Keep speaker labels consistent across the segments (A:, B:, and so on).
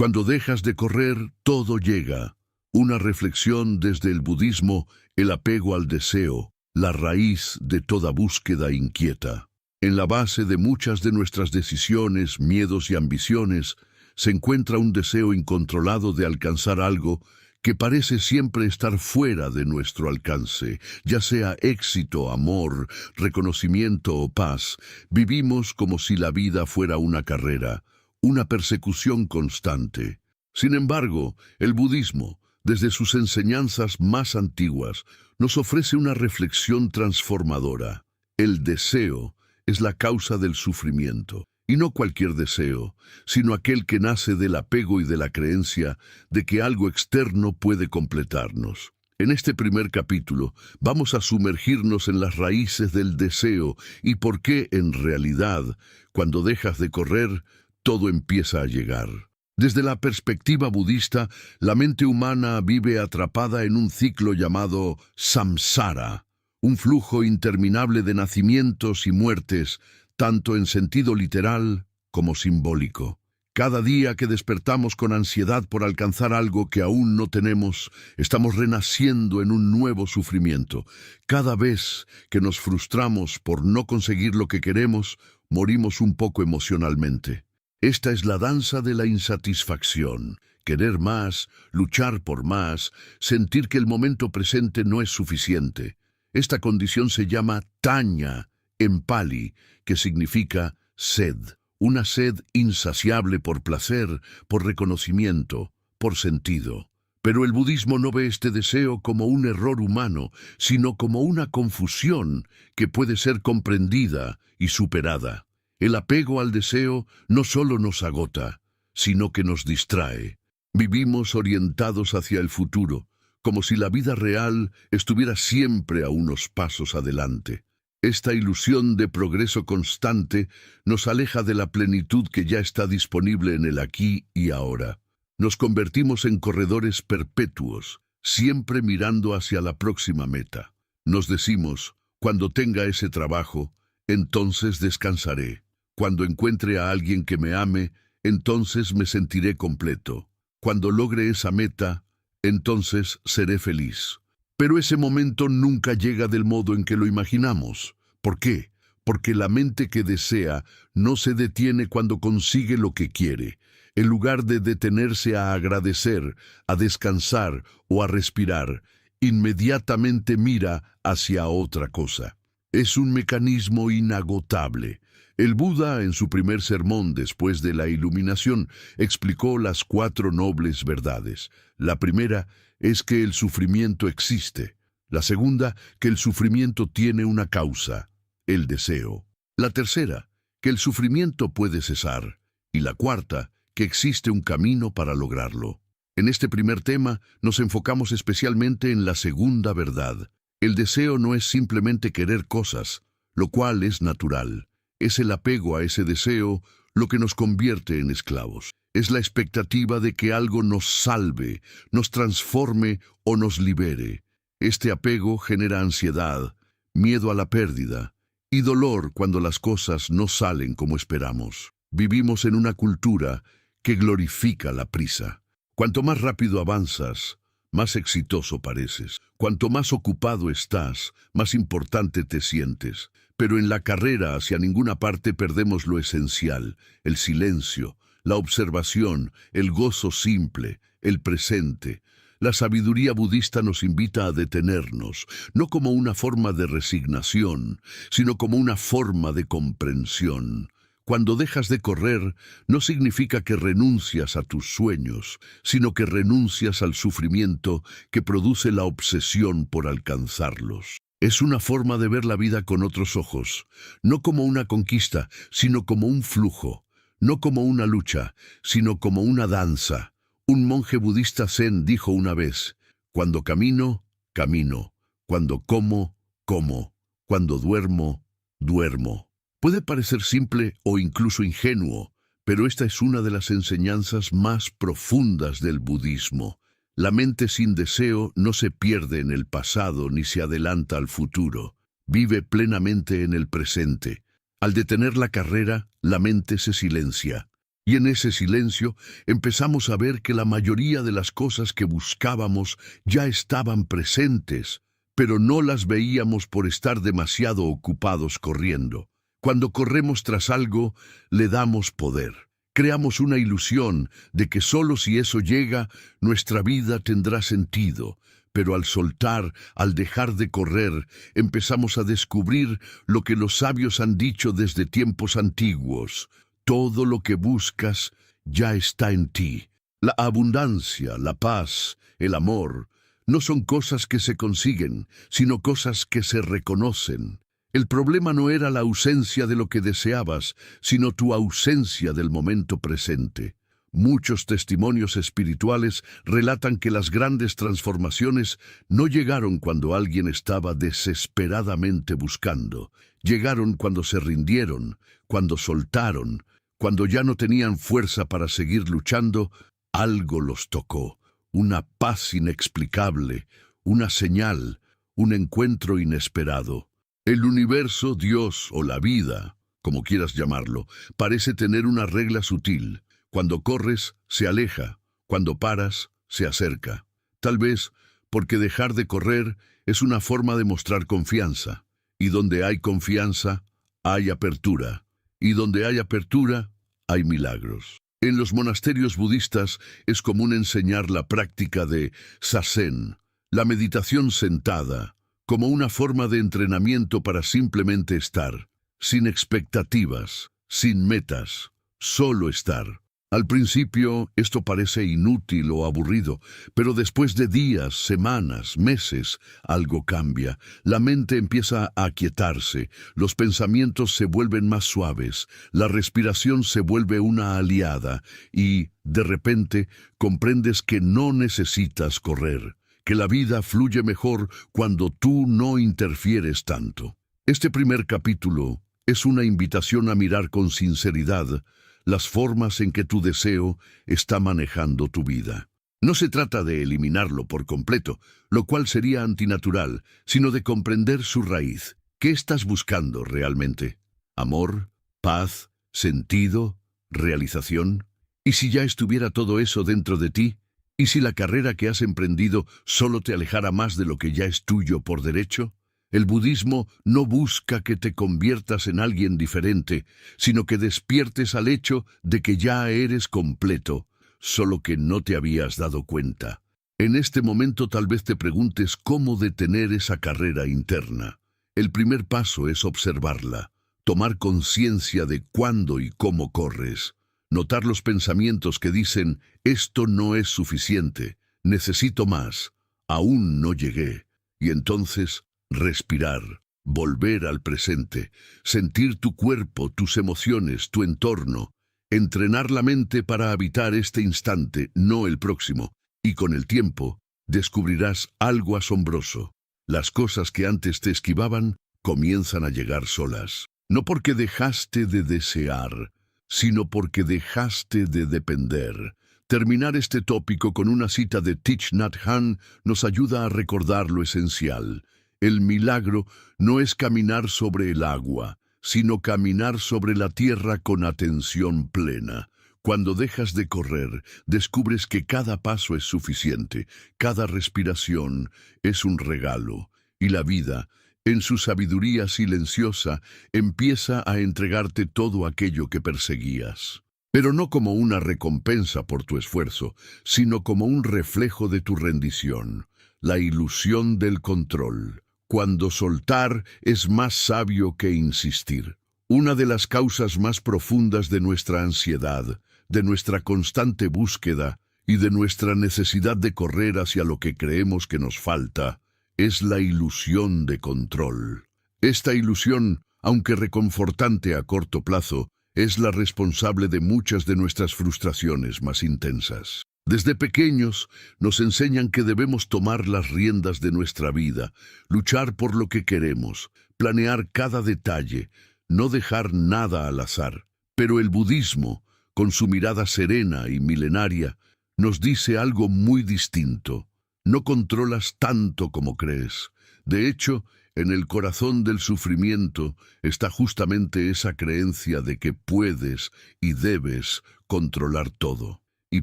A: Cuando dejas de correr, todo llega. Una reflexión desde el budismo, el apego al deseo, la raíz de toda búsqueda inquieta. En la base de muchas de nuestras decisiones, miedos y ambiciones, se encuentra un deseo incontrolado de alcanzar algo que parece siempre estar fuera de nuestro alcance, ya sea éxito, amor, reconocimiento o paz. Vivimos como si la vida fuera una carrera, una persecución constante. Sin embargo, el budismo, desde sus enseñanzas más antiguas, nos ofrece una reflexión transformadora. El deseo es la causa del sufrimiento. Y no cualquier deseo, sino aquel que nace del apego y de la creencia de que algo externo puede completarnos. En este primer capítulo vamos a sumergirnos en las raíces del deseo y por qué, en realidad, cuando dejas de correr, todo empieza a llegar. Desde la perspectiva budista, la mente humana vive atrapada en un ciclo llamado samsara, un flujo interminable de nacimientos y muertes, tanto en sentido literal como simbólico. Cada día que despertamos con ansiedad por alcanzar algo que aún no tenemos, estamos renaciendo en un nuevo sufrimiento. Cada vez que nos frustramos por no conseguir lo que queremos, morimos un poco emocionalmente. Esta es la danza de la insatisfacción. Querer más, luchar por más, sentir que el momento presente no es suficiente. Esta condición se llama taña en pali, que significa sed. Una sed insaciable por placer, por reconocimiento, por sentido. Pero el budismo no ve este deseo como un error humano, sino como una confusión que puede ser comprendida y superada. El apego al deseo no solo nos agota, sino que nos distrae. Vivimos orientados hacia el futuro, como si la vida real estuviera siempre a unos pasos adelante. Esta ilusión de progreso constante nos aleja de la plenitud que ya está disponible en el aquí y ahora. Nos convertimos en corredores perpetuos, siempre mirando hacia la próxima meta. Nos decimos, cuando tenga ese trabajo, entonces descansaré. Cuando encuentre a alguien que me ame, entonces me sentiré completo. Cuando logre esa meta, entonces seré feliz. Pero ese momento nunca llega del modo en que lo imaginamos. ¿Por qué? Porque la mente que desea no se detiene cuando consigue lo que quiere. En lugar de detenerse a agradecer, a descansar o a respirar, inmediatamente mira hacia otra cosa. Es un mecanismo inagotable. El Buda, en su primer sermón después de la iluminación, explicó las 4 nobles verdades. La primera es que el sufrimiento existe. La segunda, que el sufrimiento tiene una causa, el deseo. La tercera, que el sufrimiento puede cesar. Y la cuarta, que existe un camino para lograrlo. En este primer tema nos enfocamos especialmente en la segunda verdad. El deseo no es simplemente querer cosas, lo cual es natural. Es el apego a ese deseo lo que nos convierte en esclavos. Es la expectativa de que algo nos salve, nos transforme o nos libere. Este apego genera ansiedad, miedo a la pérdida y dolor cuando las cosas no salen como esperamos. Vivimos en una cultura que glorifica la prisa. Cuanto más rápido avanzas, más exitoso pareces. Cuanto más ocupado estás, más importante te sientes. Pero en la carrera hacia ninguna parte perdemos lo esencial, el silencio, la observación, el gozo simple, el presente. La sabiduría budista nos invita a detenernos, no como una forma de resignación, sino como una forma de comprensión. Cuando dejas de correr, no significa que renuncias a tus sueños, sino que renuncias al sufrimiento que produce la obsesión por alcanzarlos. Es una forma de ver la vida con otros ojos, no como una conquista, sino como un flujo, no como una lucha, sino como una danza. Un monje budista zen dijo una vez, cuando camino, camino, cuando como, como, cuando duermo, duermo. Puede parecer simple o incluso ingenuo, pero esta es una de las enseñanzas más profundas del budismo. La mente sin deseo no se pierde en el pasado ni se adelanta al futuro. Vive plenamente en el presente. Al detener la carrera, la mente se silencia. Y en ese silencio empezamos a ver que la mayoría de las cosas que buscábamos ya estaban presentes, pero no las veíamos por estar demasiado ocupados corriendo. Cuando corremos tras algo, le damos poder. Creamos una ilusión de que solo si eso llega, nuestra vida tendrá sentido. Pero al soltar, al dejar de correr, empezamos a descubrir lo que los sabios han dicho desde tiempos antiguos. Todo lo que buscas ya está en ti. La abundancia, la paz, el amor, no son cosas que se consiguen, sino cosas que se reconocen. El problema no era la ausencia de lo que deseabas, sino tu ausencia del momento presente. Muchos testimonios espirituales relatan que las grandes transformaciones no llegaron cuando alguien estaba desesperadamente buscando. Llegaron cuando se rindieron, cuando soltaron, cuando ya no tenían fuerza para seguir luchando. Algo los tocó, una paz inexplicable, una señal, un encuentro inesperado. El universo, Dios o la vida, como quieras llamarlo, parece tener una regla sutil. Cuando corres, se aleja. Cuando paras, se acerca. Tal vez porque dejar de correr es una forma de mostrar confianza. Y donde hay confianza, hay apertura. Y donde hay apertura, hay milagros. En los monasterios budistas es común enseñar la práctica de zazen, la meditación sentada, como una forma de entrenamiento para simplemente estar, sin expectativas, sin metas, solo estar. Al principio esto parece inútil o aburrido, pero después de días, semanas, meses, algo cambia. La mente empieza a aquietarse, los pensamientos se vuelven más suaves, la respiración se vuelve una aliada y, de repente, comprendes que no necesitas correr, que la vida fluye mejor cuando tú no interfieres tanto. Este primer capítulo es una invitación a mirar con sinceridad las formas en que tu deseo está manejando tu vida. No se trata de eliminarlo por completo, lo cual sería antinatural, sino de comprender su raíz. ¿Qué estás buscando realmente? ¿Amor? ¿Paz? ¿Sentido? ¿Realización? ¿Y si ya estuviera todo eso dentro de ti? ¿Y si la carrera que has emprendido solo te alejara más de lo que ya es tuyo por derecho? El budismo no busca que te conviertas en alguien diferente, sino que despiertes al hecho de que ya eres completo, solo que no te habías dado cuenta. En este momento tal vez te preguntes cómo detener esa carrera interna. El primer paso es observarla, tomar conciencia de cuándo y cómo corres, notar los pensamientos que dicen, esto no es suficiente, necesito más, aún no llegué, y entonces respirar, volver al presente, sentir tu cuerpo, tus emociones, tu entorno, entrenar la mente para habitar este instante, no el próximo, y con el tiempo descubrirás algo asombroso. Las cosas que antes te esquivaban comienzan a llegar solas, no porque dejaste de desear, sino porque dejaste de depender. Terminar este tópico con una cita de Thich Nhat Hanh nos ayuda a recordar lo esencial. El milagro no es caminar sobre el agua, sino caminar sobre la tierra con atención plena. Cuando dejas de correr, descubres que cada paso es suficiente, cada respiración es un regalo, y la vida, en su sabiduría silenciosa, empieza a entregarte todo aquello que perseguías. Pero no como una recompensa por tu esfuerzo, sino como un reflejo de tu rendición, la ilusión del control. Cuando soltar es más sabio que insistir. Una de las causas más profundas de nuestra ansiedad, de nuestra constante búsqueda y de nuestra necesidad de correr hacia lo que creemos que nos falta, es la ilusión de control. Esta ilusión, aunque reconfortante a corto plazo, es la responsable de muchas de nuestras frustraciones más intensas. Desde pequeños nos enseñan que debemos tomar las riendas de nuestra vida, luchar por lo que queremos, planear cada detalle, no dejar nada al azar. Pero el budismo, con su mirada serena y milenaria, nos dice algo muy distinto. No controlas tanto como crees. De hecho, En el corazón del sufrimiento está justamente esa creencia de que puedes y debes controlar todo. Y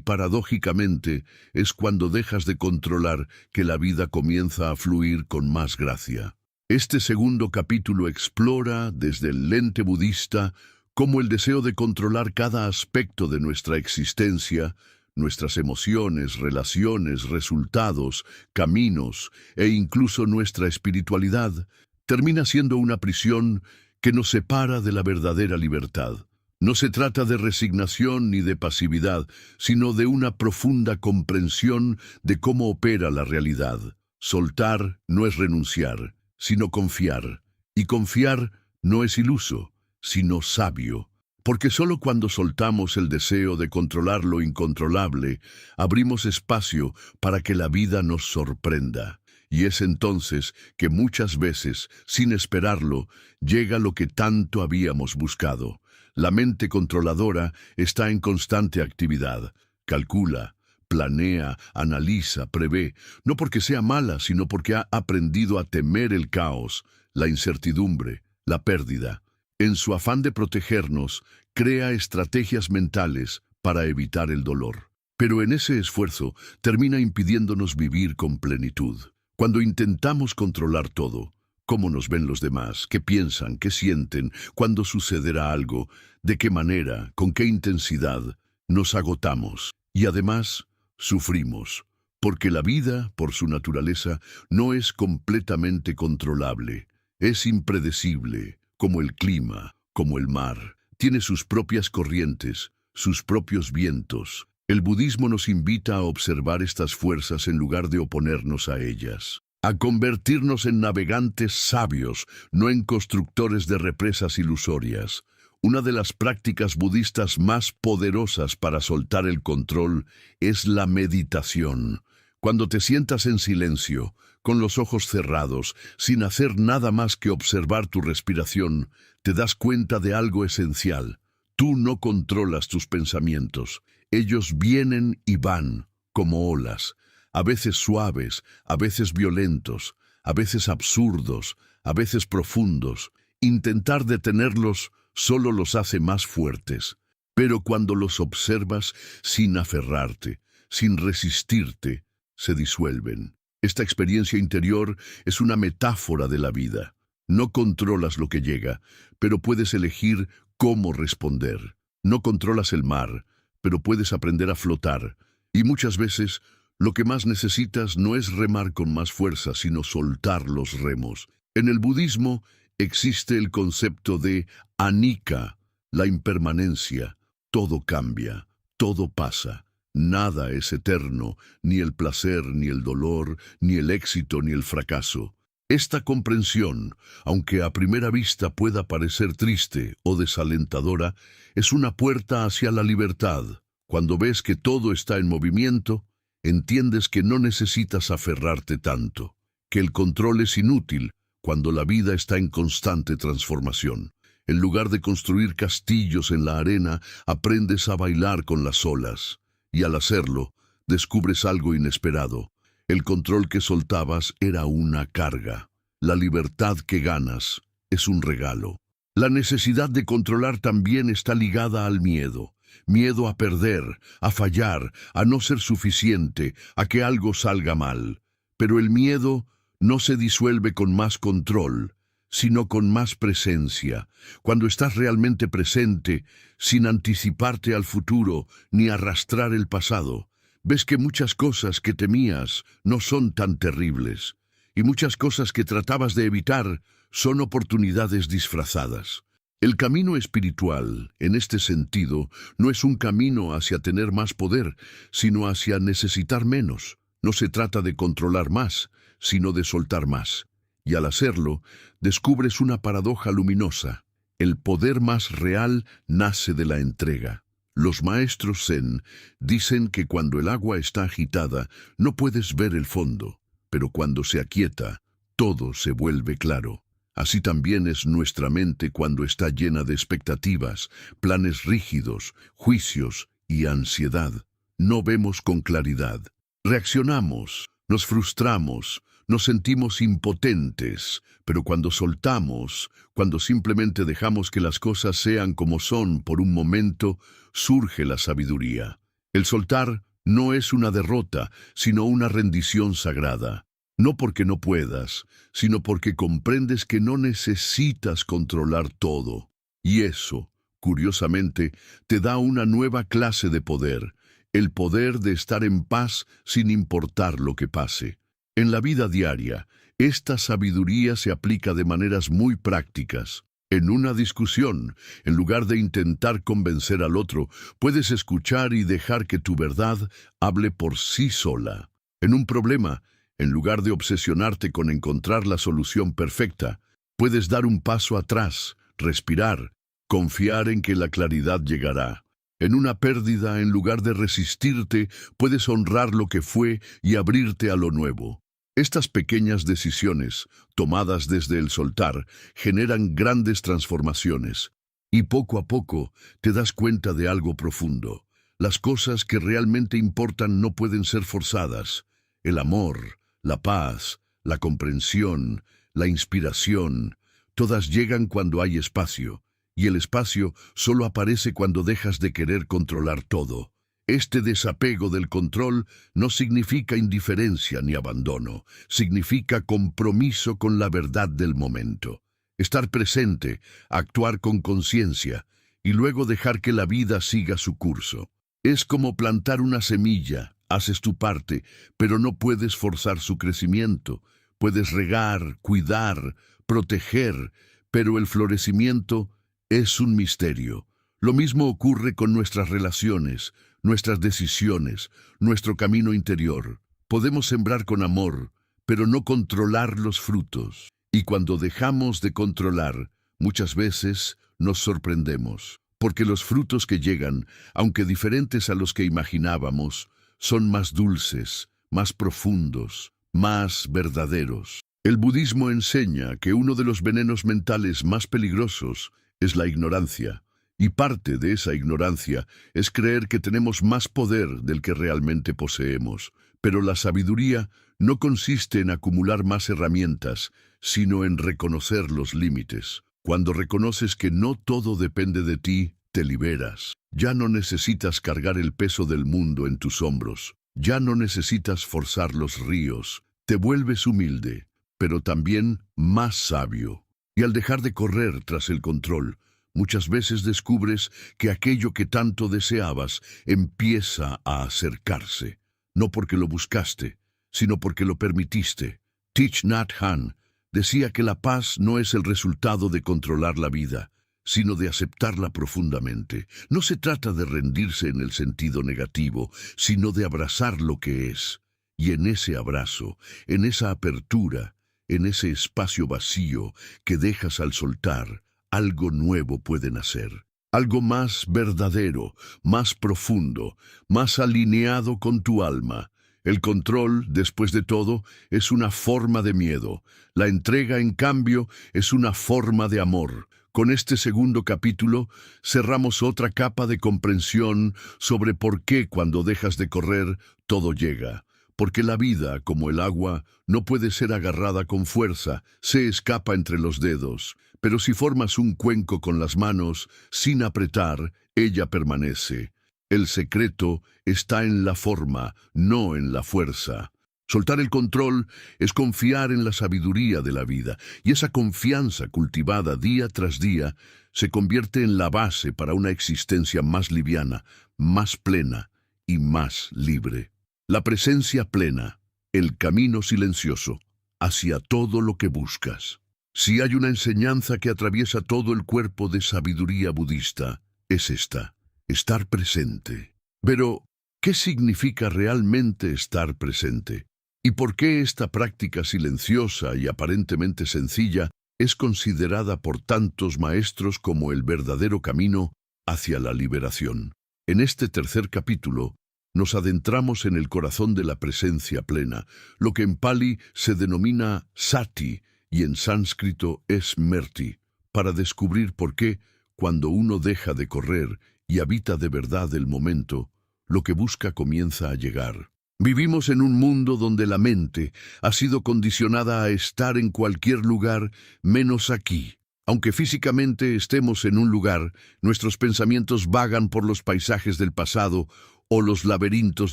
A: paradójicamente es cuando dejas de controlar que la vida comienza a fluir con más gracia. Este segundo capítulo explora, desde el lente budista, cómo el deseo de controlar cada aspecto de nuestra existencia, nuestras emociones, relaciones, resultados, caminos e incluso nuestra espiritualidad, termina siendo una prisión que nos separa de la verdadera libertad. No se trata de resignación ni de pasividad, sino de una profunda comprensión de cómo opera la realidad. Soltar no es renunciar, sino confiar. Y confiar no es iluso, sino sabio. Porque solo cuando soltamos el deseo de controlar lo incontrolable, abrimos espacio para que la vida nos sorprenda. Y es entonces que muchas veces, sin esperarlo, llega lo que tanto habíamos buscado. La mente controladora está en constante actividad. Calcula, planea, analiza, prevé, no porque sea mala, sino porque ha aprendido a temer el caos, la incertidumbre, la pérdida. En su afán de protegernos, crea estrategias mentales para evitar el dolor. Pero en ese esfuerzo termina impidiéndonos vivir con plenitud. Cuando intentamos controlar todo, cómo nos ven los demás, qué piensan, qué sienten, cuándo sucederá algo, de qué manera, con qué intensidad, nos agotamos. Y además, sufrimos, porque la vida, por su naturaleza, no es completamente controlable. Es impredecible, como el clima, como el mar. Tiene sus propias corrientes, sus propios vientos. El budismo nos invita a observar estas fuerzas en lugar de oponernos a ellas. A convertirnos en navegantes sabios, no en constructores de represas ilusorias. Una de las prácticas budistas más poderosas para soltar el control es la meditación. Cuando te sientas en silencio, con los ojos cerrados, sin hacer nada más que observar tu respiración, te das cuenta de algo esencial. Tú no controlas tus pensamientos. Ellos vienen y van, como olas, a veces suaves, a veces violentos, a veces absurdos, a veces profundos. Intentar detenerlos solo los hace más fuertes. Pero cuando los observas sin aferrarte, sin resistirte, se disuelven. Esta experiencia interior es una metáfora de la vida. No controlas lo que llega, pero puedes elegir cómo responder. No controlas el mar, pero puedes aprender a flotar. Y muchas veces, lo que más necesitas no es remar con más fuerza, sino soltar los remos. En el budismo existe el concepto de anicca, la impermanencia. Todo cambia, todo pasa. Nada es eterno, ni el placer, ni el dolor, ni el éxito, ni el fracaso. Esta comprensión, aunque a primera vista pueda parecer triste o desalentadora, es una puerta hacia la libertad. Cuando ves que todo está en movimiento, entiendes que no necesitas aferrarte tanto, que el control es inútil cuando la vida está en constante transformación. En lugar de construir castillos en la arena, aprendes a bailar con las olas. Y al hacerlo, descubres algo inesperado. El control que soltabas era una carga. La libertad que ganas es un regalo. La necesidad de controlar también está ligada al miedo. Miedo a perder, a fallar, a no ser suficiente, a que algo salga mal. Pero el miedo no se disuelve con más control, sino con más presencia. Cuando estás realmente presente, sin anticiparte al futuro ni arrastrar el pasado, ves que muchas cosas que temías no son tan terribles, y muchas cosas que tratabas de evitar son oportunidades disfrazadas. El camino espiritual, en este sentido, no es un camino hacia tener más poder, sino hacia necesitar menos. No se trata de controlar más, sino de soltar más. Y al hacerlo, descubres una paradoja luminosa. El poder más real nace de la entrega. Los maestros Zen dicen que cuando el agua está agitada, no puedes ver el fondo, pero cuando se aquieta, todo se vuelve claro. Así también es nuestra mente cuando está llena de expectativas, planes rígidos, juicios y ansiedad. No vemos con claridad. Reaccionamos, nos frustramos, nos sentimos impotentes, pero cuando soltamos, cuando simplemente dejamos que las cosas sean como son por un momento, surge la sabiduría. El soltar no es una derrota, sino una rendición sagrada. No porque no puedas, sino porque comprendes que no necesitas controlar todo. Y eso, curiosamente, te da una nueva clase de poder, el poder de estar en paz sin importar lo que pase. En la vida diaria, esta sabiduría se aplica de maneras muy prácticas. En una discusión, en lugar de intentar convencer al otro, puedes escuchar y dejar que tu verdad hable por sí sola. En un problema, en lugar de obsesionarte con encontrar la solución perfecta, puedes dar un paso atrás, respirar, confiar en que la claridad llegará. En una pérdida, en lugar de resistirte, puedes honrar lo que fue y abrirte a lo nuevo. Estas pequeñas decisiones, tomadas desde el soltar, generan grandes transformaciones. Y poco a poco te das cuenta de algo profundo. Las cosas que realmente importan no pueden ser forzadas. El amor, la paz, la comprensión, la inspiración, todas llegan cuando hay espacio. Y el espacio solo aparece cuando dejas de querer controlar todo. Este desapego del control no significa indiferencia ni abandono, significa compromiso con la verdad del momento. Estar presente, actuar con conciencia y luego dejar que la vida siga su curso. Es como plantar una semilla, haces tu parte, pero no puedes forzar su crecimiento. Puedes regar, cuidar, proteger, pero el florecimiento es un misterio. Lo mismo ocurre con nuestras relaciones, nuestras decisiones, nuestro camino interior. Podemos sembrar con amor, pero no controlar los frutos. Y cuando dejamos de controlar, muchas veces nos sorprendemos, porque los frutos que llegan, aunque diferentes a los que imaginábamos, son más dulces, más profundos, más verdaderos. El budismo enseña que uno de los venenos mentales más peligrosos es la ignorancia. Y parte de esa ignorancia es creer que tenemos más poder del que realmente poseemos. Pero la sabiduría no consiste en acumular más herramientas, sino en reconocer los límites. Cuando reconoces que no todo depende de ti, te liberas. Ya no necesitas cargar el peso del mundo en tus hombros. Ya no necesitas forzar los ríos. Te vuelves humilde, pero también más sabio. Y al dejar de correr tras el control, muchas veces descubres que aquello que tanto deseabas empieza a acercarse, no porque lo buscaste, sino porque lo permitiste. Thich Nhat Hanh decía que la paz no es el resultado de controlar la vida, sino de aceptarla profundamente. No se trata de rendirse en el sentido negativo, sino de abrazar lo que es. Y en ese abrazo, en esa apertura, en ese espacio vacío que dejas al soltar, algo nuevo puede nacer, algo más verdadero, más profundo, más alineado con tu alma. El control, después de todo, es una forma de miedo. La entrega, en cambio, es una forma de amor. Con este segundo capítulo, cerramos otra capa de comprensión sobre por qué cuando dejas de correr, todo llega. Porque la vida, como el agua, no puede ser agarrada con fuerza, se escapa entre los dedos. Pero si formas un cuenco con las manos, sin apretar, ella permanece. El secreto está en la forma, no en la fuerza. Soltar el control es confiar en la sabiduría de la vida, y esa confianza cultivada día tras día se convierte en la base para una existencia más liviana, más plena y más libre. La presencia plena, el camino silencioso, hacia todo lo que buscas. Si hay una enseñanza que atraviesa todo el cuerpo de sabiduría budista, es esta: estar presente. Pero, ¿qué significa realmente estar presente? ¿Y por qué esta práctica silenciosa y aparentemente sencilla es considerada por tantos maestros como el verdadero camino hacia la liberación? En este tercer capítulo, nos adentramos en el corazón de la presencia plena, lo que en Pali se denomina sati y en sánscrito es merti, para descubrir por qué, cuando uno deja de correr y habita de verdad el momento, lo que busca comienza a llegar. Vivimos en un mundo donde la mente ha sido condicionada a estar en cualquier lugar menos aquí. Aunque físicamente estemos en un lugar, nuestros pensamientos vagan por los paisajes del pasado o los laberintos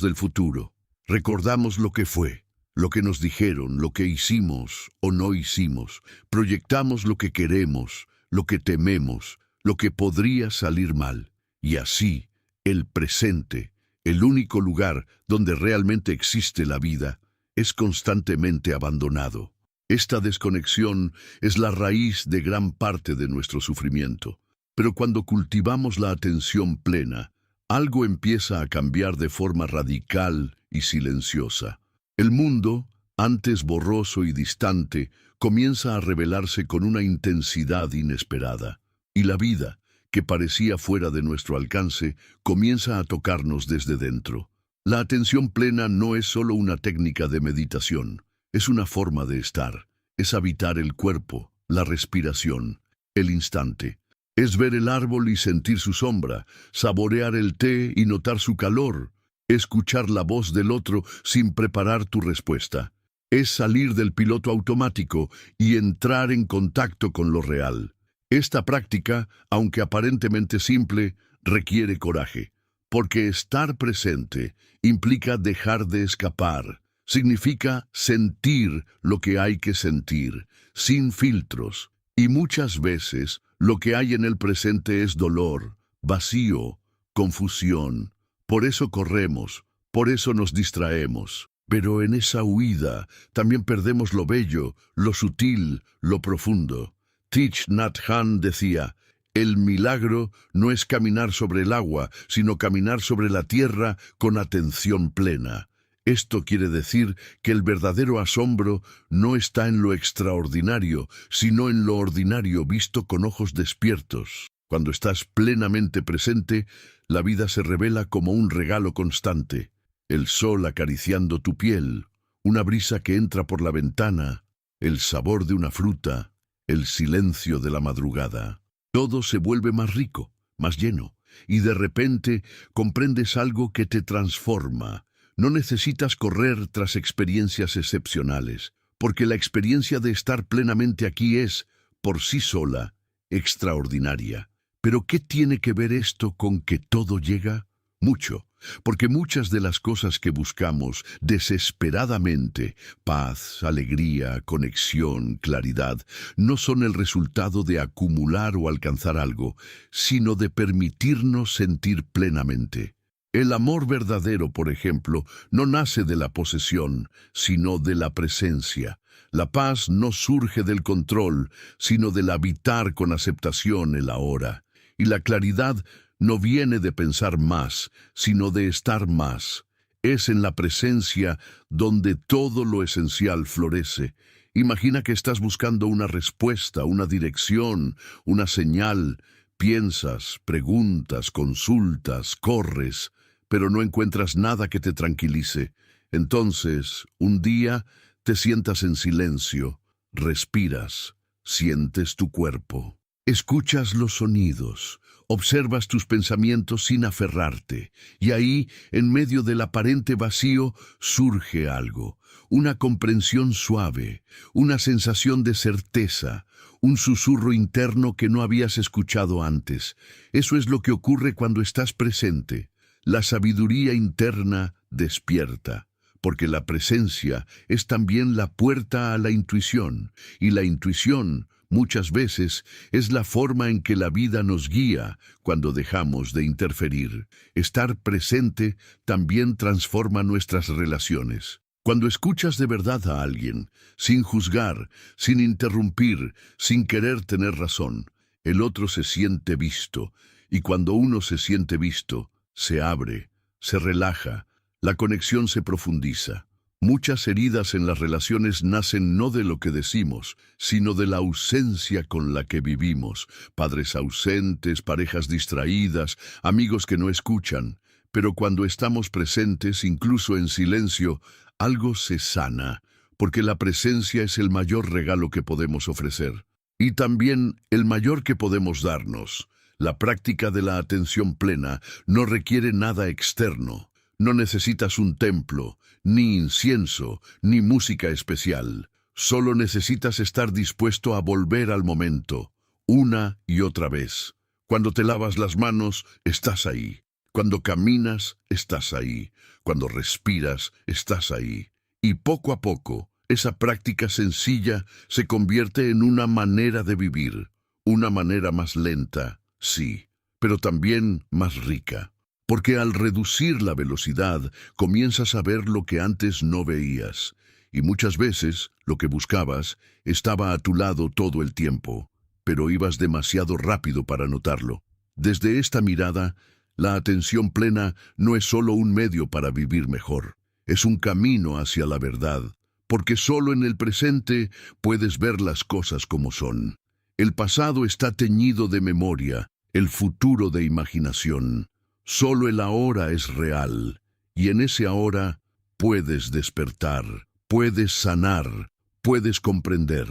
A: del futuro. Recordamos lo que fue, lo que nos dijeron, lo que hicimos o no hicimos. Proyectamos lo que queremos, lo que tememos, lo que podría salir mal. Y así, el presente, el único lugar donde realmente existe la vida, es constantemente abandonado. Esta desconexión es la raíz de gran parte de nuestro sufrimiento. Pero cuando cultivamos la atención plena, algo empieza a cambiar de forma radical y silenciosa. El mundo, antes borroso y distante, comienza a revelarse con una intensidad inesperada. Y la vida, que parecía fuera de nuestro alcance, comienza a tocarnos desde dentro. La atención plena no es solo una técnica de meditación, es una forma de estar, es habitar el cuerpo, la respiración, el instante. Es ver el árbol y sentir su sombra, saborear el té y notar su calor, escuchar la voz del otro sin preparar tu respuesta. Es salir del piloto automático y entrar en contacto con lo real. Esta práctica, aunque aparentemente simple, requiere coraje, porque estar presente implica dejar de escapar. Significa sentir lo que hay que sentir, sin filtros. Y muchas veces lo que hay en el presente es dolor, vacío, confusión. Por eso corremos, por eso nos distraemos. Pero en esa huida también perdemos lo bello, lo sutil, lo profundo. Thich Nhat Hanh decía, el milagro no es caminar sobre el agua, sino caminar sobre la tierra con atención plena. Esto quiere decir que el verdadero asombro no está en lo extraordinario, sino en lo ordinario visto con ojos despiertos. Cuando estás plenamente presente, la vida se revela como un regalo constante. El sol acariciando tu piel, una brisa que entra por la ventana, el sabor de una fruta, el silencio de la madrugada. Todo se vuelve más rico, más lleno, y de repente comprendes algo que te transforma. No necesitas correr tras experiencias excepcionales, porque la experiencia de estar plenamente aquí es, por sí sola, extraordinaria. ¿Pero qué tiene que ver esto con que todo llega? Mucho, porque muchas de las cosas que buscamos desesperadamente, paz, alegría, conexión, claridad, no son el resultado de acumular o alcanzar algo, sino de permitirnos sentir plenamente. El amor verdadero, por ejemplo, no nace de la posesión, sino de la presencia. La paz no surge del control, sino del habitar con aceptación el ahora. Y la claridad no viene de pensar más, sino de estar más. Es en la presencia donde todo lo esencial florece. Imagina que estás buscando una respuesta, una dirección, una señal. Piensas, preguntas, consultas, corres, pero no encuentras nada que te tranquilice. Entonces, un día, te sientas en silencio, respiras, sientes tu cuerpo, escuchas los sonidos, observas tus pensamientos sin aferrarte, y ahí, en medio del aparente vacío, surge algo, una comprensión suave, una sensación de certeza, un susurro interno que no habías escuchado antes. Eso es lo que ocurre cuando estás presente. La sabiduría interna despierta, porque la presencia es también la puerta a la intuición, y la intuición, muchas veces, es la forma en que la vida nos guía cuando dejamos de interferir. Estar presente también transforma nuestras relaciones. Cuando escuchas de verdad a alguien, sin juzgar, sin interrumpir, sin querer tener razón, el otro se siente visto, y cuando uno se siente visto, se abre, se relaja, la conexión se profundiza. Muchas heridas en las relaciones nacen no de lo que decimos, sino de la ausencia con la que vivimos. Padres ausentes, parejas distraídas, amigos que no escuchan. Pero cuando estamos presentes, incluso en silencio, algo se sana, porque la presencia es el mayor regalo que podemos ofrecer. Y también el mayor que podemos darnos. La práctica de la atención plena no requiere nada externo. No necesitas un templo, ni incienso, ni música especial. Solo necesitas estar dispuesto a volver al momento, una y otra vez. Cuando te lavas las manos, estás ahí. Cuando caminas, estás ahí. Cuando respiras, estás ahí. Y poco a poco, esa práctica sencilla se convierte en una manera de vivir. Una manera más lenta, sí, pero también más rica. Porque al reducir la velocidad, comienzas a ver lo que antes no veías. Y muchas veces, lo que buscabas estaba a tu lado todo el tiempo, pero ibas demasiado rápido para notarlo. Desde esta mirada, la atención plena no es solo un medio para vivir mejor, es un camino hacia la verdad, porque solo en el presente puedes ver las cosas como son. El pasado está teñido de memoria, el futuro de imaginación. Solo el ahora es real, y en ese ahora puedes despertar, puedes sanar, puedes comprender,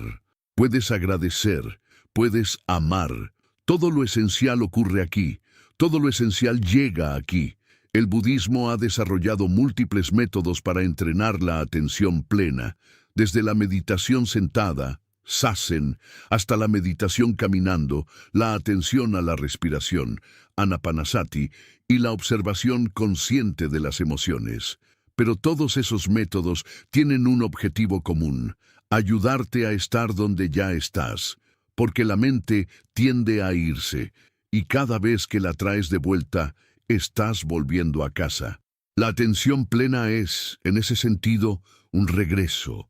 A: puedes agradecer, puedes amar. Todo lo esencial ocurre aquí, todo lo esencial llega aquí. El budismo ha desarrollado múltiples métodos para entrenar la atención plena, desde la meditación sentada, Zazen, hasta la meditación caminando, la atención a la respiración, Anapanasati, y la observación consciente de las emociones. Pero todos esos métodos tienen un objetivo común: ayudarte a estar donde ya estás, porque la mente tiende a irse, y cada vez que la traes de vuelta, estás volviendo a casa. La atención plena es, en ese sentido, un regreso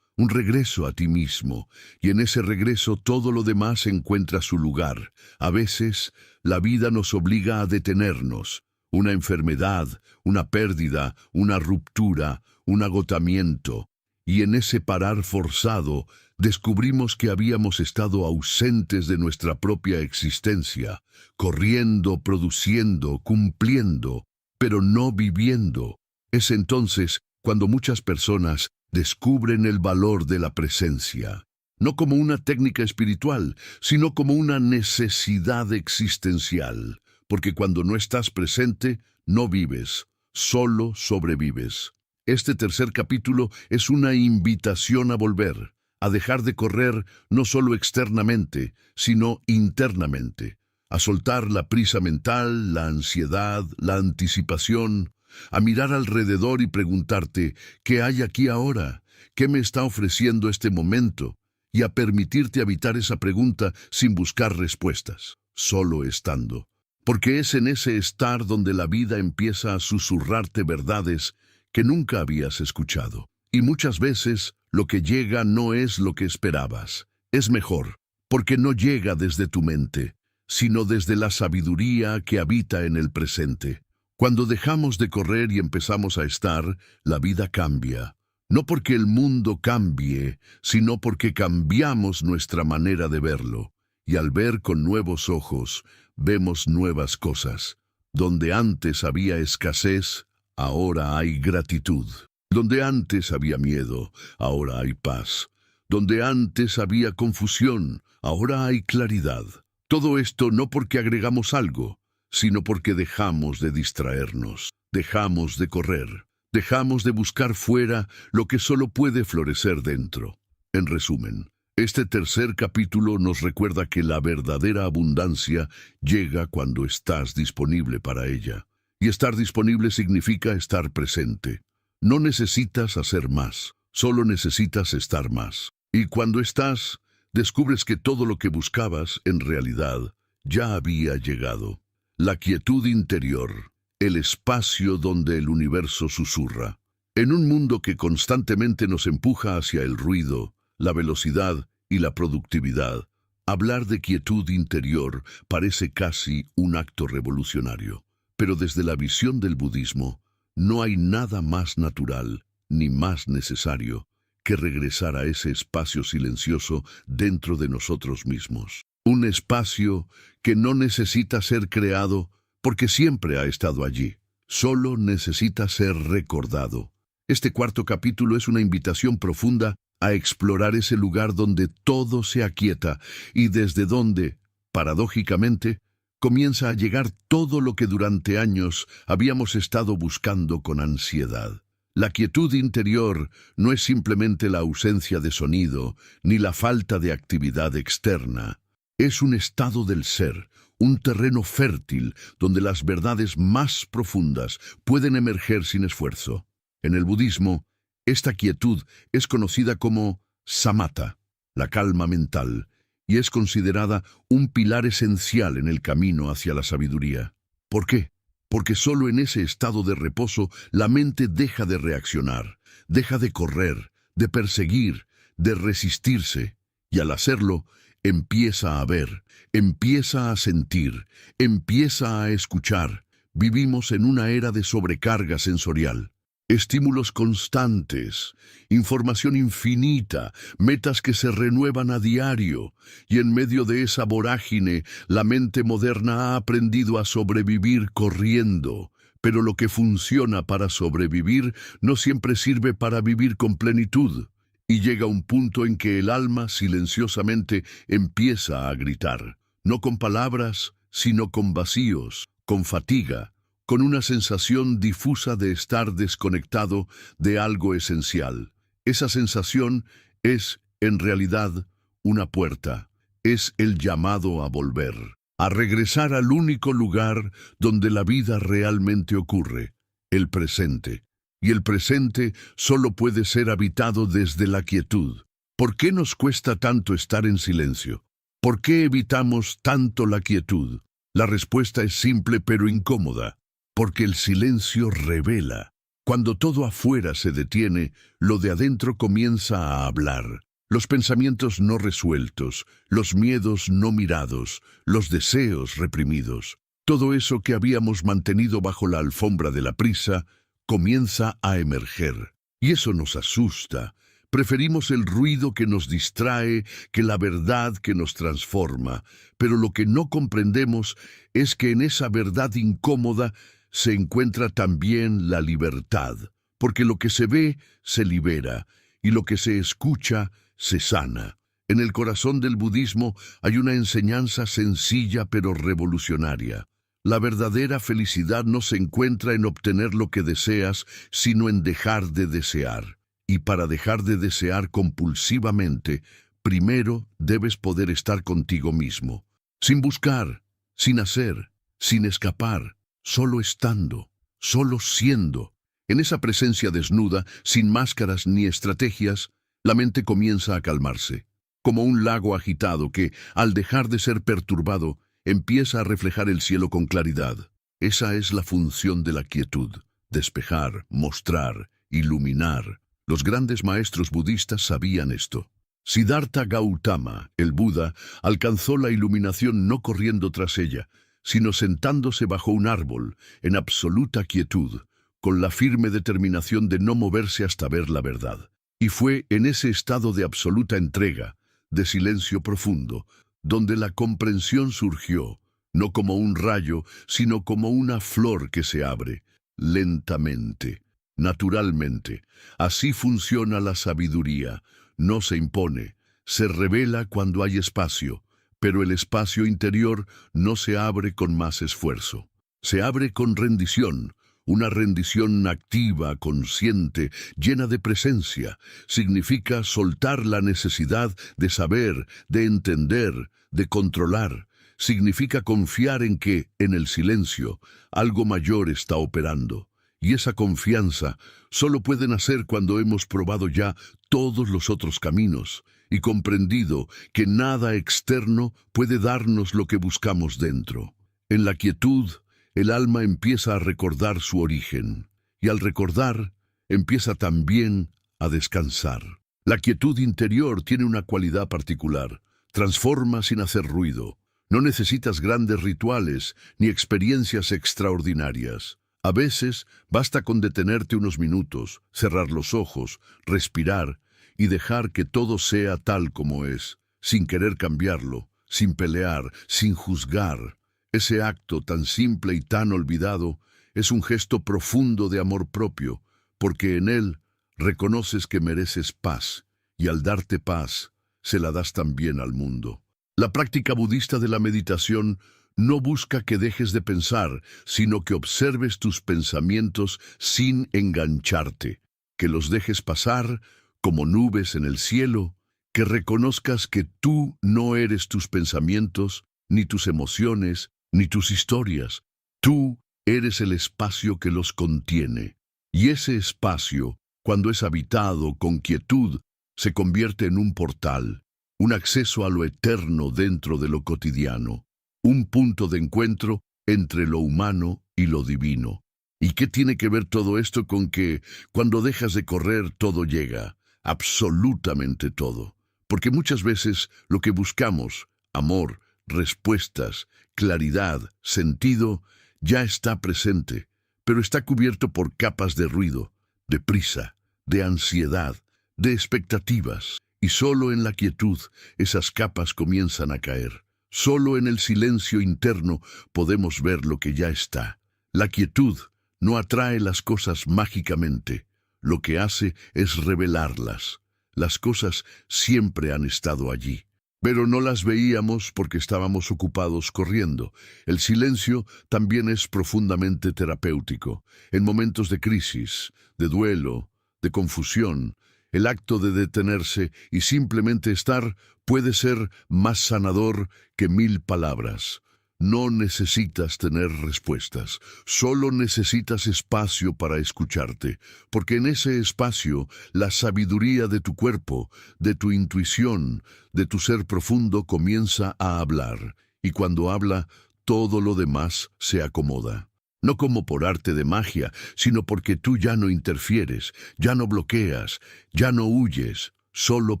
A: a ti mismo, y en ese regreso todo lo demás encuentra su lugar. A veces, la vida nos obliga a detenernos. Una enfermedad, una pérdida, una ruptura, un agotamiento. Y en ese parar forzado, descubrimos que habíamos estado ausentes de nuestra propia existencia, corriendo, produciendo, cumpliendo, pero no viviendo. Es entonces cuando muchas personas descubren el valor de la presencia, no como una técnica espiritual, sino como una necesidad existencial, porque cuando no estás presente, no vives, solo sobrevives. Este tercer capítulo es una invitación a volver, a dejar de correr no solo externamente, sino internamente, a soltar la prisa mental, la ansiedad, la anticipación, a mirar alrededor y preguntarte, ¿qué hay aquí ahora? ¿Qué me está ofreciendo este momento? Y a permitirte habitar esa pregunta sin buscar respuestas, solo estando. Porque es en ese estar donde la vida empieza a susurrarte verdades que nunca habías escuchado. Y muchas veces lo que llega no es lo que esperabas. Es mejor, porque no llega desde tu mente, sino desde la sabiduría que habita en el presente. Cuando dejamos de correr y empezamos a estar, la vida cambia. No porque el mundo cambie, sino porque cambiamos nuestra manera de verlo. Y al ver con nuevos ojos, vemos nuevas cosas. Donde antes había escasez, ahora hay gratitud. Donde antes había miedo, ahora hay paz. Donde antes había confusión, ahora hay claridad. Todo esto no porque agregamos algo, sino porque dejamos de distraernos, dejamos de correr, dejamos de buscar fuera lo que solo puede florecer dentro. En resumen, este tercer capítulo nos recuerda que la verdadera abundancia llega cuando estás disponible para ella. Y estar disponible significa estar presente. No necesitas hacer más, solo necesitas estar más. Y cuando estás, descubres que todo lo que buscabas, en realidad, ya había llegado. La quietud interior, el espacio donde el universo susurra. En un mundo que constantemente nos empuja hacia el ruido, la velocidad y la productividad, hablar de quietud interior parece casi un acto revolucionario. Pero desde la visión del budismo, no hay nada más natural ni más necesario que regresar a ese espacio silencioso dentro de nosotros mismos. Un espacio que no necesita ser creado porque siempre ha estado allí. Solo necesita ser recordado. Este cuarto capítulo es una invitación profunda a explorar ese lugar donde todo se aquieta y desde donde, paradójicamente, comienza a llegar todo lo que durante años habíamos estado buscando con ansiedad. La quietud interior no es simplemente la ausencia de sonido ni la falta de actividad externa. Es un estado del ser, un terreno fértil donde las verdades más profundas pueden emerger sin esfuerzo. En el budismo, esta quietud es conocida como samatha, la calma mental, y es considerada un pilar esencial en el camino hacia la sabiduría. ¿Por qué? Porque solo en ese estado de reposo la mente deja de reaccionar, deja de correr, de perseguir, de resistirse, y al hacerlo, empieza a ver, empieza a sentir, empieza a escuchar. Vivimos en una era de sobrecarga sensorial. Estímulos constantes, información infinita, metas que se renuevan a diario, y en medio de esa vorágine, la mente moderna ha aprendido a sobrevivir corriendo. Pero lo que funciona para sobrevivir no siempre sirve para vivir con plenitud, y llega un punto en que el alma silenciosamente empieza a gritar, no con palabras, sino con vacíos, con fatiga, con una sensación difusa de estar desconectado de algo esencial. Esa sensación es, en realidad, una puerta, es el llamado a volver, a regresar al único lugar donde la vida realmente ocurre, el presente. Y el presente solo puede ser habitado desde la quietud. ¿Por qué nos cuesta tanto estar en silencio? ¿Por qué evitamos tanto la quietud? La respuesta es simple pero incómoda. Porque el silencio revela. Cuando todo afuera se detiene, lo de adentro comienza a hablar. Los pensamientos no resueltos, los miedos no mirados, los deseos reprimidos. Todo eso que habíamos mantenido bajo la alfombra de la prisa, comienza a emerger. Y eso nos asusta. Preferimos el ruido que nos distrae que la verdad que nos transforma. Pero lo que no comprendemos es que en esa verdad incómoda se encuentra también la libertad, porque lo que se ve se libera y lo que se escucha se sana. En el corazón del budismo hay una enseñanza sencilla pero revolucionaria. La verdadera felicidad no se encuentra en obtener lo que deseas, sino en dejar de desear. Y para dejar de desear compulsivamente, primero debes poder estar contigo mismo, sin buscar, sin hacer, sin escapar. Solo estando, solo siendo. En esa presencia desnuda, sin máscaras ni estrategias, la mente comienza a calmarse, como un lago agitado que, al dejar de ser perturbado, empieza a reflejar el cielo con claridad. Esa es la función de la quietud, despejar, mostrar, iluminar. Los grandes maestros budistas sabían esto. Siddhartha Gautama, el Buda, alcanzó la iluminación no corriendo tras ella, sino sentándose bajo un árbol, en absoluta quietud, con la firme determinación de no moverse hasta ver la verdad. Y fue en ese estado de absoluta entrega, de silencio profundo, donde la comprensión surgió, no como un rayo, sino como una flor que se abre, lentamente, naturalmente. Así funciona la sabiduría, no se impone, se revela cuando hay espacio, pero el espacio interior no se abre con más esfuerzo. Se abre con rendición, una rendición activa, consciente, llena de presencia. Significa soltar la necesidad de saber, de entender, de controlar. Significa confiar en que, en el silencio, algo mayor está operando. Y esa confianza solo puede nacer cuando hemos probado ya todos los otros caminos y comprendido que nada externo puede darnos lo que buscamos dentro. En la quietud, el alma empieza a recordar su origen, y al recordar, empieza también a descansar. La quietud interior tiene una cualidad particular: transforma sin hacer ruido. No necesitas grandes rituales ni experiencias extraordinarias. A veces basta con detenerte unos minutos, cerrar los ojos, respirar y dejar que todo sea tal como es, sin querer cambiarlo, sin pelear, sin juzgar. Ese acto tan simple y tan olvidado es un gesto profundo de amor propio, porque en él reconoces que mereces paz, y al darte paz, se la das también al mundo. La práctica budista de la meditación no busca que dejes de pensar, sino que observes tus pensamientos sin engancharte, que los dejes pasar como nubes en el cielo, que reconozcas que tú no eres tus pensamientos, ni tus emociones, ni tus historias. Tú eres el espacio que los contiene. Y ese espacio, cuando es habitado con quietud, se convierte en un portal, un acceso a lo eterno dentro de lo cotidiano, un punto de encuentro entre lo humano y lo divino. ¿Y qué tiene que ver todo esto con que cuando dejas de correr todo llega? Absolutamente todo. Porque muchas veces lo que buscamos, amor, respuestas, claridad, sentido, ya está presente, pero está cubierto por capas de ruido, de prisa, de ansiedad, de expectativas. Y solo en la quietud esas capas comienzan a caer. Solo en el silencio interno podemos ver lo que ya está. La quietud no atrae las cosas mágicamente. Lo que hace es revelarlas. Las cosas siempre han estado allí, pero no las veíamos porque estábamos ocupados corriendo. El silencio también es profundamente terapéutico. En momentos de crisis, de duelo, de confusión, el acto de detenerse y simplemente estar puede ser más sanador que 1000 palabras. No necesitas tener respuestas, solo necesitas espacio para escucharte, porque en ese espacio la sabiduría de tu cuerpo, de tu intuición, de tu ser profundo comienza a hablar, y cuando habla, todo lo demás se acomoda. No como por arte de magia, sino porque tú ya no interfieres, ya no bloqueas, ya no huyes, solo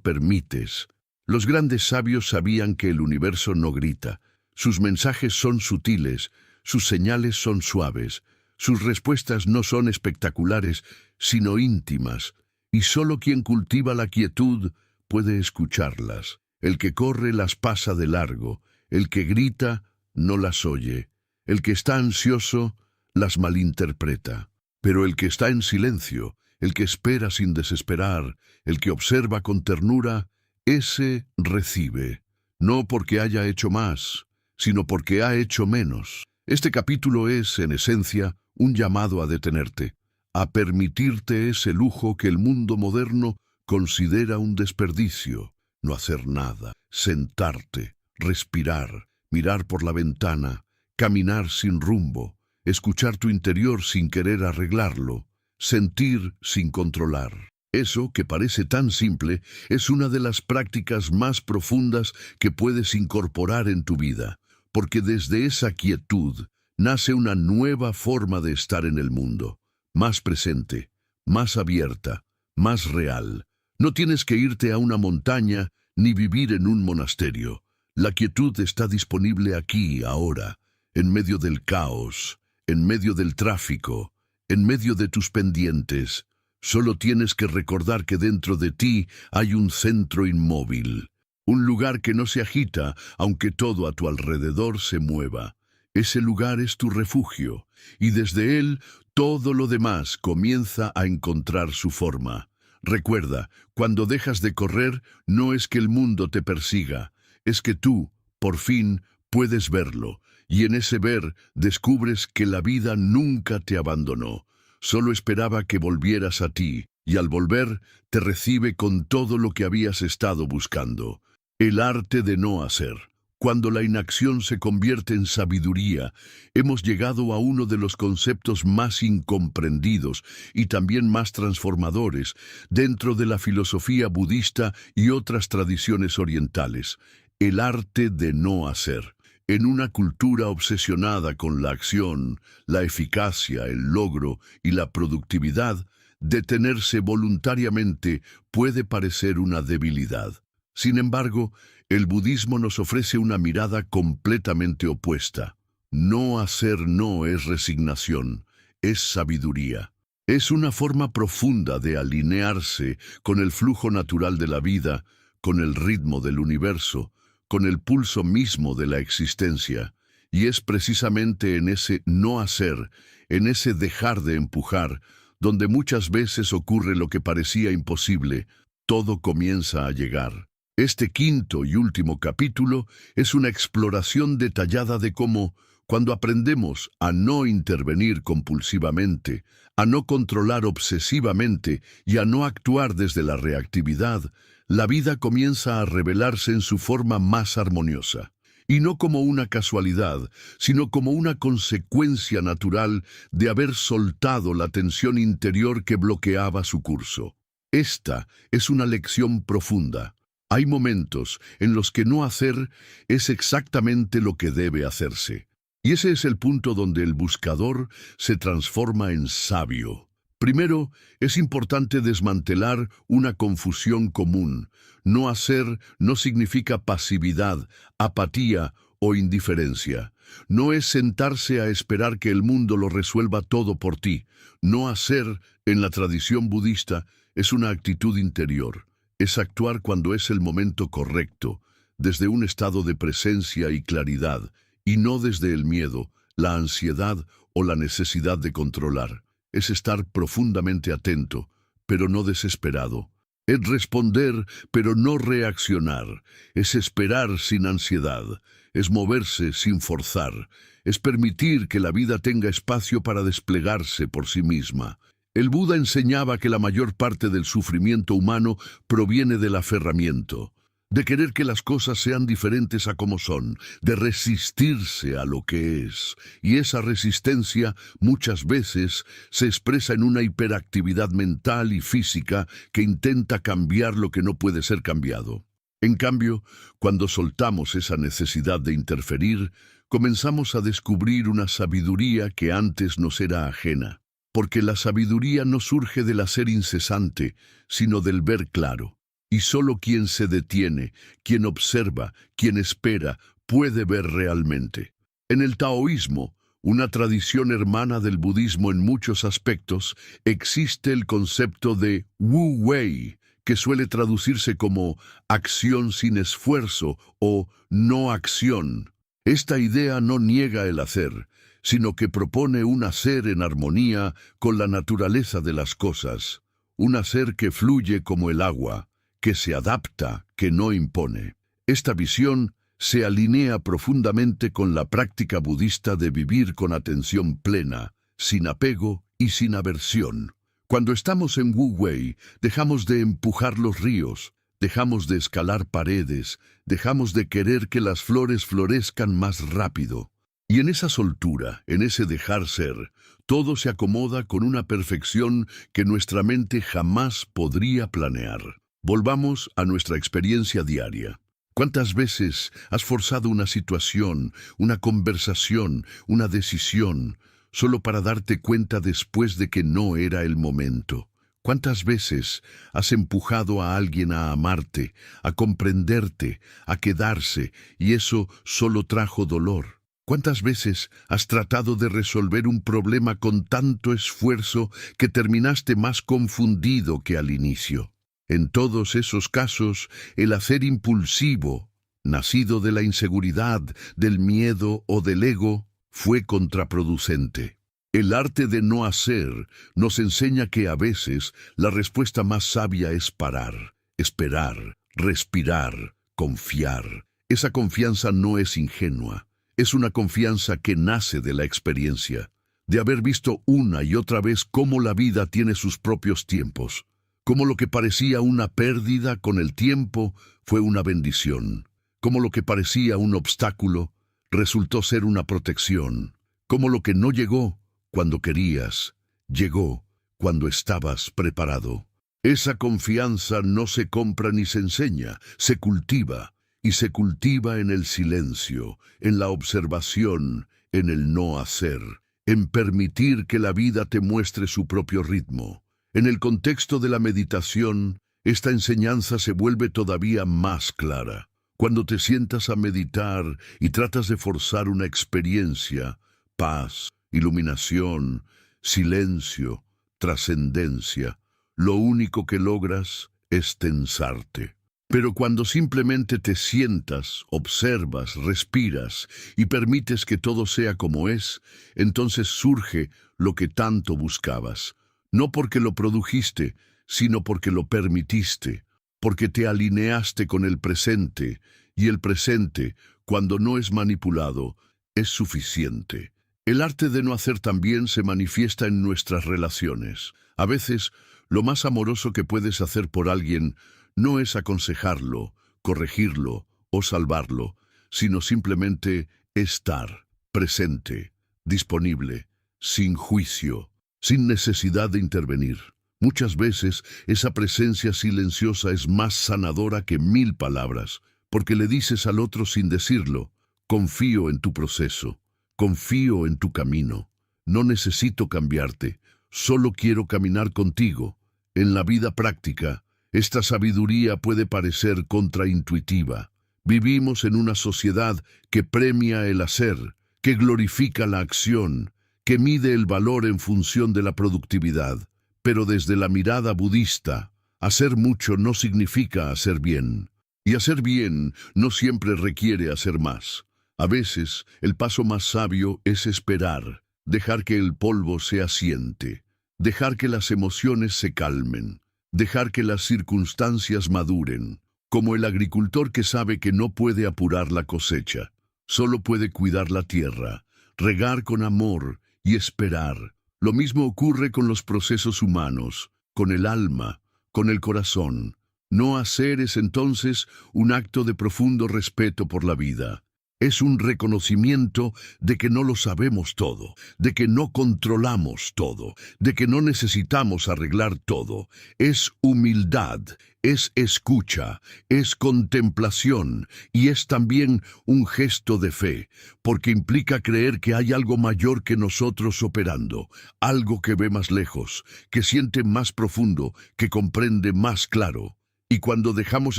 A: permites. Los grandes sabios sabían que el universo no grita. Sus mensajes son sutiles, sus señales son suaves, sus respuestas no son espectaculares, sino íntimas, y solo quien cultiva la quietud puede escucharlas. El que corre las pasa de largo, el que grita no las oye, el que está ansioso las malinterpreta. Pero el que está en silencio, el que espera sin desesperar, el que observa con ternura, ese recibe, no porque haya hecho más, sino porque ha hecho menos. Este capítulo es, en esencia, un llamado a detenerte, a permitirte ese lujo que el mundo moderno considera un desperdicio. No hacer nada, sentarte, respirar, mirar por la ventana, caminar sin rumbo, escuchar tu interior sin querer arreglarlo, sentir sin controlar. Eso, que parece tan simple, es una de las prácticas más profundas que puedes incorporar en tu vida, porque desde esa quietud nace una nueva forma de estar en el mundo, más presente, más abierta, más real. No tienes que irte a una montaña ni vivir en un monasterio. La quietud está disponible aquí, ahora, en medio del caos, en medio del tráfico, en medio de tus pendientes. Solo tienes que recordar que dentro de ti hay un centro inmóvil, un lugar que no se agita, aunque todo a tu alrededor se mueva. Ese lugar es tu refugio, y desde él todo lo demás comienza a encontrar su forma. Recuerda, cuando dejas de correr, no es que el mundo te persiga, es que tú, por fin, puedes verlo, y en ese ver descubres que la vida nunca te abandonó. Solo esperaba que volvieras a ti, y al volver te recibe con todo lo que habías estado buscando. El arte de no hacer. Cuando la inacción se convierte en sabiduría, hemos llegado a uno de los conceptos más incomprendidos y también más transformadores dentro de la filosofía budista y otras tradiciones orientales. El arte de no hacer. En una cultura obsesionada con la acción, la eficacia, el logro y la productividad, detenerse voluntariamente puede parecer una debilidad. Sin embargo, el budismo nos ofrece una mirada completamente opuesta. No hacer no es resignación, es sabiduría. Es una forma profunda de alinearse con el flujo natural de la vida, con el ritmo del universo, con el pulso mismo de la existencia. Y es precisamente en ese no hacer, en ese dejar de empujar, donde muchas veces ocurre lo que parecía imposible, todo comienza a llegar. Este quinto y último capítulo es una exploración detallada de cómo, cuando aprendemos a no intervenir compulsivamente, a no controlar obsesivamente y a no actuar desde la reactividad, la vida comienza a revelarse en su forma más armoniosa. Y no como una casualidad, sino como una consecuencia natural de haber soltado la tensión interior que bloqueaba su curso. Esta es una lección profunda. Hay momentos en los que no hacer es exactamente lo que debe hacerse. Y ese es el punto donde el buscador se transforma en sabio. Primero, es importante desmantelar una confusión común. No hacer no significa pasividad, apatía o indiferencia. No es sentarse a esperar que el mundo lo resuelva todo por ti. No hacer, en la tradición budista, es una actitud interior. Es actuar cuando es el momento correcto, desde un estado de presencia y claridad, y no desde el miedo, la ansiedad o la necesidad de controlar. Es estar profundamente atento, pero no desesperado. Es responder, pero no reaccionar. Es esperar sin ansiedad. Es moverse sin forzar. Es permitir que la vida tenga espacio para desplegarse por sí misma. El Buda enseñaba que la mayor parte del sufrimiento humano proviene del aferramiento, de querer que las cosas sean diferentes a como son, de resistirse a lo que es. Y esa resistencia muchas veces se expresa en una hiperactividad mental y física que intenta cambiar lo que no puede ser cambiado. En cambio, cuando soltamos esa necesidad de interferir, comenzamos a descubrir una sabiduría que antes nos era ajena. Porque la sabiduría no surge del hacer incesante, sino del ver claro. Y solo quien se detiene, quien observa, quien espera, puede ver realmente. En el taoísmo, una tradición hermana del budismo en muchos aspectos, existe el concepto de Wu Wei, que suele traducirse como acción sin esfuerzo o no acción. Esta idea no niega el hacer, sino que propone un hacer en armonía con la naturaleza de las cosas, un hacer que fluye como el agua, que se adapta, que no impone. Esta visión se alinea profundamente con la práctica budista de vivir con atención plena, sin apego y sin aversión. Cuando estamos en Wu Wei, dejamos de empujar los ríos, dejamos de escalar paredes, dejamos de querer que las flores florezcan más rápido. Y en esa soltura, en ese dejar ser, todo se acomoda con una perfección que nuestra mente jamás podría planear. Volvamos a nuestra experiencia diaria. ¿Cuántas veces has forzado una situación, una conversación, una decisión, solo para darte cuenta después de que no era el momento? ¿Cuántas veces has empujado a alguien a amarte, a comprenderte, a quedarse, y eso solo trajo dolor? ¿Cuántas veces has tratado de resolver un problema con tanto esfuerzo que terminaste más confundido que al inicio? En todos esos casos, el hacer impulsivo, nacido de la inseguridad, del miedo o del ego, fue contraproducente. El arte de no hacer nos enseña que a veces la respuesta más sabia es parar, esperar, respirar, confiar. Esa confianza no es ingenua. Es una confianza que nace de la experiencia, de haber visto una y otra vez cómo la vida tiene sus propios tiempos, cómo lo que parecía una pérdida con el tiempo fue una bendición, cómo lo que parecía un obstáculo resultó ser una protección, cómo lo que no llegó cuando querías, llegó cuando estabas preparado. Esa confianza no se compra ni se enseña, se cultiva. Y se cultiva en el silencio, en la observación, en el no hacer, en permitir que la vida te muestre su propio ritmo. En el contexto de la meditación, esta enseñanza se vuelve todavía más clara. Cuando te sientas a meditar y tratas de forzar una experiencia, paz, iluminación, silencio, trascendencia, lo único que logras es tensarte. Pero cuando simplemente te sientas, observas, respiras y permites que todo sea como es, entonces surge lo que tanto buscabas. No porque lo produjiste, sino porque lo permitiste. porque te alineaste con el presente, y el presente, cuando no es manipulado, es suficiente. El arte de no hacer también se manifiesta en nuestras relaciones. A veces, lo más amoroso que puedes hacer por alguien no es aconsejarlo, corregirlo o salvarlo, sino simplemente estar presente, disponible, sin juicio, sin necesidad de intervenir. Muchas veces esa presencia silenciosa es más sanadora que 1000 palabras, porque le dices al otro sin decirlo: confío en tu proceso, confío en tu camino, no necesito cambiarte, solo quiero caminar contigo. En la vida práctica, esta sabiduría puede parecer contraintuitiva. Vivimos en una sociedad que premia el hacer, que glorifica la acción, que mide el valor en función de la productividad. Pero desde la mirada budista, hacer mucho no significa hacer bien. Y hacer bien no siempre requiere hacer más. A veces, el paso más sabio es esperar, dejar que el polvo se asiente, dejar que las emociones se calmen, dejar que las circunstancias maduren, como el agricultor que sabe que no puede apurar la cosecha, solo puede cuidar la tierra, regar con amor y esperar. Lo mismo ocurre con los procesos humanos, con el alma, con el corazón. No hacer es entonces un acto de profundo respeto por la vida. Es un reconocimiento de que no lo sabemos todo, de que no controlamos todo, de que no necesitamos arreglar todo. Es humildad, es escucha, es contemplación y es también un gesto de fe, porque implica creer que hay algo mayor que nosotros operando, algo que ve más lejos, que siente más profundo, que comprende más claro. Y cuando dejamos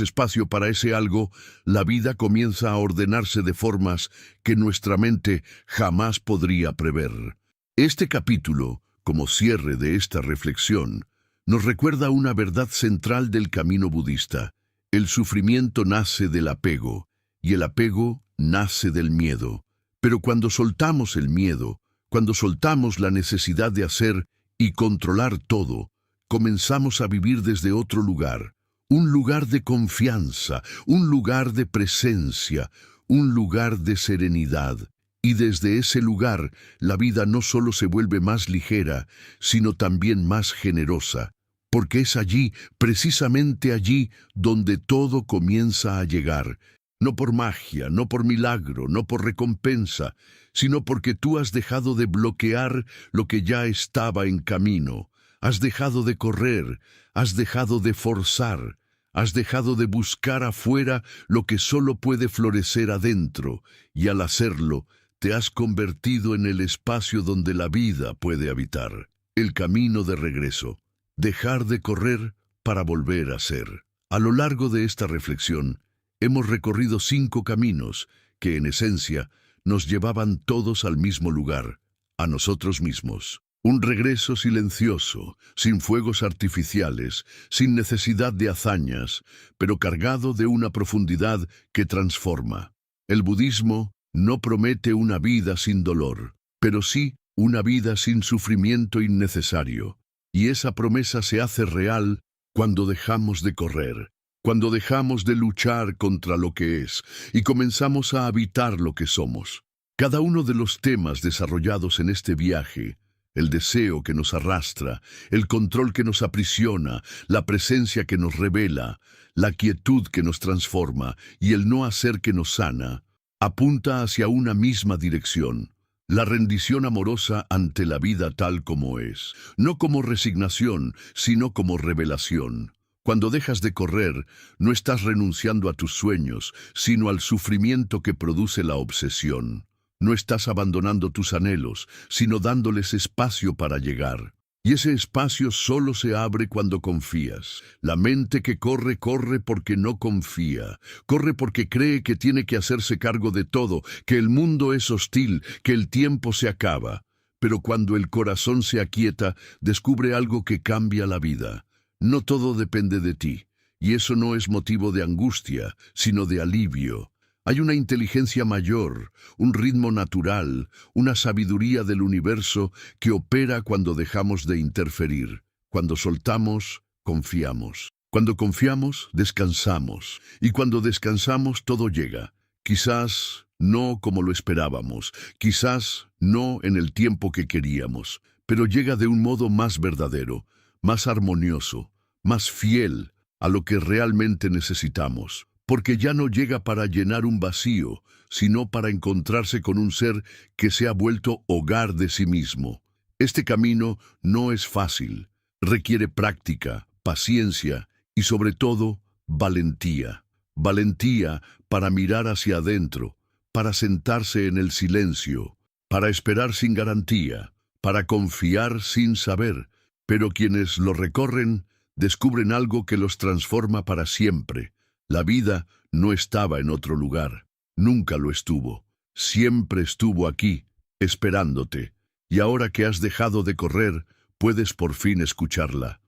A: espacio para ese algo, la vida comienza a ordenarse de formas que nuestra mente jamás podría prever. Este capítulo, como cierre de esta reflexión, nos recuerda una verdad central del camino budista. El sufrimiento nace del apego, y el apego nace del miedo. Pero cuando soltamos el miedo, cuando soltamos la necesidad de hacer y controlar todo, comenzamos a vivir desde otro lugar. Un lugar de confianza, un lugar de presencia, un lugar de serenidad. Y desde ese lugar, la vida no solo se vuelve más ligera, sino también más generosa, porque es allí, precisamente allí, donde todo comienza a llegar, no por magia, no por milagro, no por recompensa, sino porque tú has dejado de bloquear lo que ya estaba en camino. Has dejado de correr, has dejado de forzar, has dejado de buscar afuera lo que solo puede florecer adentro, y al hacerlo, te has convertido en el espacio donde la vida puede habitar. El camino de regreso. Dejar de correr para volver a ser. A lo largo de esta reflexión, hemos recorrido 5 caminos que, en esencia, nos llevaban todos al mismo lugar, a nosotros mismos. Un regreso silencioso, sin fuegos artificiales, sin necesidad de hazañas, pero cargado de una profundidad que transforma. El budismo no promete una vida sin dolor, pero sí una vida sin sufrimiento innecesario. Y esa promesa se hace real cuando dejamos de correr, cuando dejamos de luchar contra lo que es y comenzamos a habitar lo que somos. Cada uno de los temas desarrollados en este viaje, el deseo que nos arrastra, el control que nos aprisiona, la presencia que nos revela, la quietud que nos transforma y el no hacer que nos sana, apunta hacia una misma dirección: la rendición amorosa ante la vida tal como es, no como resignación, sino como revelación. Cuando dejas de correr, no estás renunciando a tus sueños, sino al sufrimiento que produce la obsesión. No estás abandonando tus anhelos, sino dándoles espacio para llegar. Y ese espacio solo se abre cuando confías. La mente que corre, corre porque no confía. Corre porque cree que tiene que hacerse cargo de todo, que el mundo es hostil, que el tiempo se acaba. Pero cuando el corazón se aquieta, descubre algo que cambia la vida. No todo depende de ti, y eso no es motivo de angustia, sino de alivio. Hay una inteligencia mayor, un ritmo natural, una sabiduría del universo que opera cuando dejamos de interferir. Cuando soltamos, confiamos. Cuando confiamos, descansamos, y cuando descansamos todo llega. Quizás no como lo esperábamos, quizás no en el tiempo que queríamos, pero llega de un modo más verdadero, más armonioso, más fiel a lo que realmente necesitamos, porque ya no llega para llenar un vacío, sino para encontrarse con un ser que se ha vuelto hogar de sí mismo. Este camino no es fácil, requiere práctica, paciencia y sobre todo valentía. Valentía para mirar hacia adentro, para sentarse en el silencio, para esperar sin garantía, para confiar sin saber, pero quienes lo recorren descubren algo que los transforma para siempre. La vida no estaba en otro lugar, nunca lo estuvo, siempre estuvo aquí, esperándote, y ahora que has dejado de correr, puedes por fin escucharla.